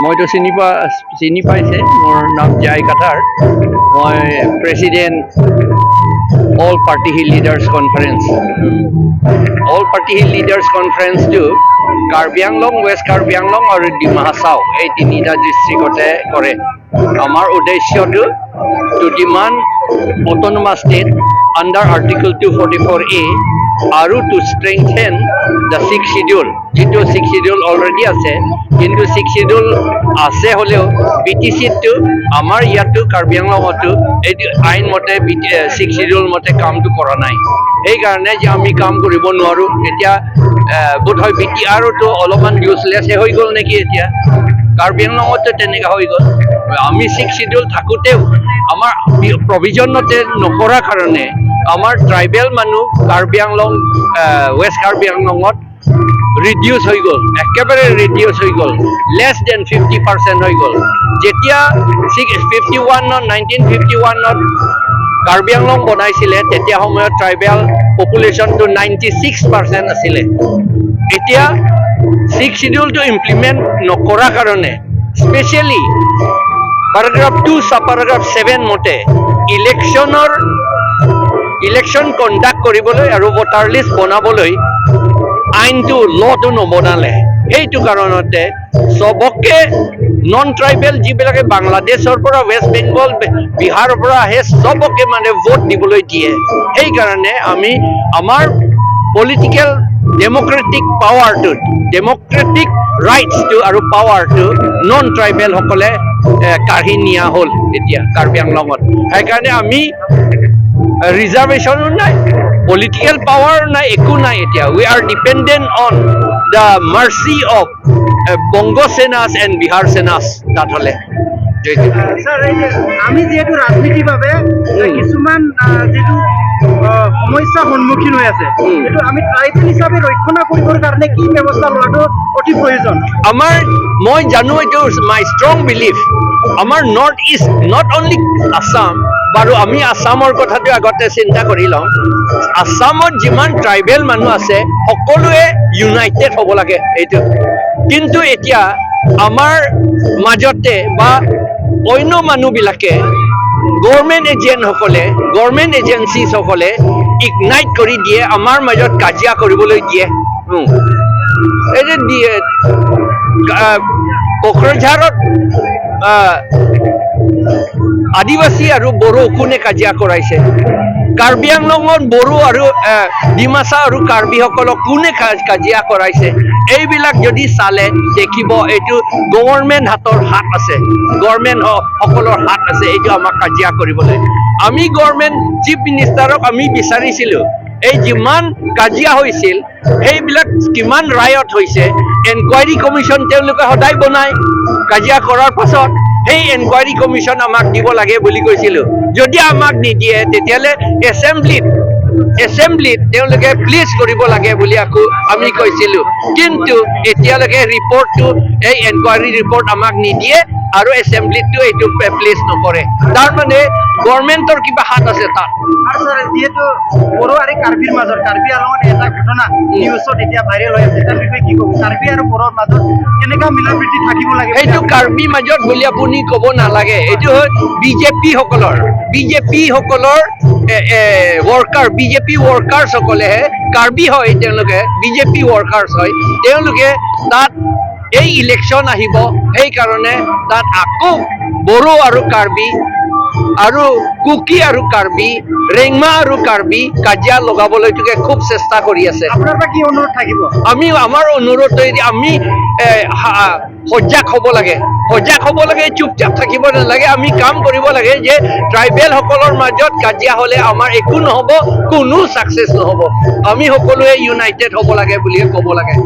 মইতো চিনি পাইছে মোৰ নাম জয় কাথাৰ মই president all party hill leaders কনফাৰেন্সটো কাৰ্বি আংলং ৱেষ্ট কাৰ্বি আংলং আৰু ডিমা হাছাও এই তিনিটা ডিষ্ট্ৰিক্টতে কৰে আমাৰ উদ্দেশ্যটো to demand autonomous state under Article 244A আৰু to strengthen the 6th schedule যেটো 6th schedule already আছে কিন্তু 6th schedule আছে হলেও BTC-টো আমাৰ ইয়াতো কাৰ্বি আংলঙতো এই আইন মতে 6th schedule মতে কামটো কৰা নাই এই কাৰণে যে আমি কাম কৰিব নোৱাৰো এতিয়া বোধ হয় BTR-টো অলপমান ইউজলেছ হৈ গ'ল নেকি এতিয়া কাৰ্বি আংলঙতো তেনেকা হৈ গ'ল আমি 6th schedule থাকোতেও আমাৰ প্ৰভিজনতে নকৰা কাৰণে আমাৰ ট্ৰাইবেল মানুহ কাৰ্বি আংলং ৱেষ্ট কাৰ্বি আংলঙত ৰিডিউচ হৈ গ'ল একেবাৰে ৰিডিউচ হৈ গ'ল লেছ দেন 50% হৈ গ'ল যেতিয়া 1951ত কাৰ্বি আংলং বনাইছিলে তেতিয়া সময়ত ট্ৰাইবেল পপুলেশ্যনটো 96% আছিলে এতিয়া 6th schedule ইমপ্লিমেণ্ট নকৰা কাৰণে স্পেচিয়েলি paragraph 2 subparagraph 7 মতে ইলেকশ্যন কণ্ডাক্ট কৰিবলৈ আৰু ভোটাৰ লিষ্ট বনাবলৈ আইনটো লটো নবনালে সেইটো কাৰণতে সবকে নন ট্ৰাইবেল যিবিলাকে বাংলাদেশৰ পৰা ৱেষ্ট বেংগল বিহাৰৰ পৰা আহে সবকে মানে ভোট দিবলৈ দিয়ে সেই কাৰণে আমি আমাৰ পলিটিকেল ডেমক্ৰেটিক পাৱাৰটো ডেমক্ৰেটিক ৰাইটছটো আৰু পাৱাৰটো নন ট্ৰাইবেল সকলে কাঢ়ি নিয়া হ'ল এতিয়া কাৰ্বি আংলঙত সেইকাৰণে আমি ৰিজাৰ্ভেশ্যনো নাই পলিটিকেল পাৱাৰ নাই একো নাই এতিয়া we are dependent on the mercy of Banga Senas and Bihar Senas তাত হ'লে স্যাৰ আমি যেহেতু ৰাজনীতিভাবে কিছুমান যেটো সমস্যা সন্মুখীন হৈ আছে এটো আমি ট্ৰাইবেল হিচাপে ৰক্ষণা কৰিবৰ কাৰণে কি ব্যৱস্থা লোৱাটো অতি প্ৰয়োজন আমাৰ মই জানো এটো মাই ষ্ট্ৰং বিলিফ আমাৰ north east not only Assam বাৰু আমি আসামৰ কথাটো আগতে চিন্তা কৰি লওঁ আসামত যিমান ট্ৰাইবেল মানুহ আছে সকলোৱে ইউনাইটেড হ'ব লাগে এইটো কিন্তু এতিয়া আমাৰ মাজতে বা অন্য মানুহবিলাকে গভৰ্ণমেণ্ট এজেঞ্চিজ সকলে ইগনাইট কৰি দিয়ে আমাৰ মাজত কাজিয়া কৰিবলৈ দিয়ে এই যে দিয়ে কোকৰাঝাৰত আদিবাসী আৰু বড়ো কোনে কাজিয়া কৰাইছে কাৰ্বি আংলঙত বড়ো আৰু ডিমাচা আৰু কাৰ্বিসকলক কোনে কাজিয়া কৰাইছে এইবিলাক যদি চালে দেখিব এইটো গভৰ্ণমেণ্ট হাতৰ হাত আছে গভৰ্ণমেণ্ট সকলৰ হাত আছে এইটো আমাক কাজিয়া কৰিবলৈ আমি গভৰ্ণমেণ্ট চিফ মিনিষ্টাৰক আমি বিচাৰিছিলোঁ এই যিমান কাজিয়া হৈছিল সেইবিলাক কিমান ৰায়ত হৈছে এনকুৱাৰী কমিশ্যন তেওঁলোকে সদায় বনায় কাজিয়া কৰাৰ পাছত সেই এনকুৱাৰী কমিশ্যন আমাক দিব লাগে বুলি কৈছিলোঁ যদি আমাক নিদিয়ে তেতিয়াহ'লে এছেম্বলিত তেওঁলোকে প্লেচ কৰিব লাগে বুলি আকৌ আমি কৈছিলোঁ কিন্তু এতিয়ালৈকে ৰিপৰ্টটো এই এনকুৱাৰী ৰিপৰ্ট আমাক নিদিয়ে আৰু এছেম্বলিটো এইটো প্লেচ নকৰে তাৰমানে গভৰ্ণমেণ্টৰ কিবা হাত আছে তাত আৰু স্যাৰ যেহেতু বড়ো আৰু কাৰ্বিৰ মাজত কাৰ্বি আংলঙত এটা ঘটনা নিউজত এতিয়া ভাইৰেল হৈ আছে তাৰ বিষয়ে কি ক'ব কাৰ্বি আৰু বড়োৰ মাজত কেনেকুৱা মিলাপ্ৰীতি থাকিব লাগে এইটো কাৰ্বি মাজত বুলি আপুনি ক'ব নালাগে এইটো হয় বিজেপি সকলৰ বিজেপি ৱৰ্কাৰ্ছ সকলেহে কাৰ্বি হয় তেওঁলোকে বিজেপি ৱৰ্কাৰ্ছ হয় তেওঁলোকে তাত এই ইলেকশ্যন আহিব সেইকাৰণে তাত আকৌ বড়ো আৰু কাৰ্বি আৰু কুকি আৰু কাৰ্বি ৰেংমা আৰু কাৰ্বি কাজিয়া লগাবলৈকে খুব চেষ্টা কৰি আছে আপোনাৰ পৰা কি অনুৰোধ থাকিব আমি আমাৰ অনুৰোধ আমি সজাগ হ'ব লাগে চুপচাপ থাকিব নালাগে আমি কাম কৰিব লাগে যে ট্ৰাইবেল সকলৰ মাজত কাজিয়া হ'লে আমাৰ একো নহ'ব কোনো ছাকচেছ নহ'ব আমি সকলোৱে ইউনাইটেড হ'ব লাগে বুলিয়ে ক'ব লাগে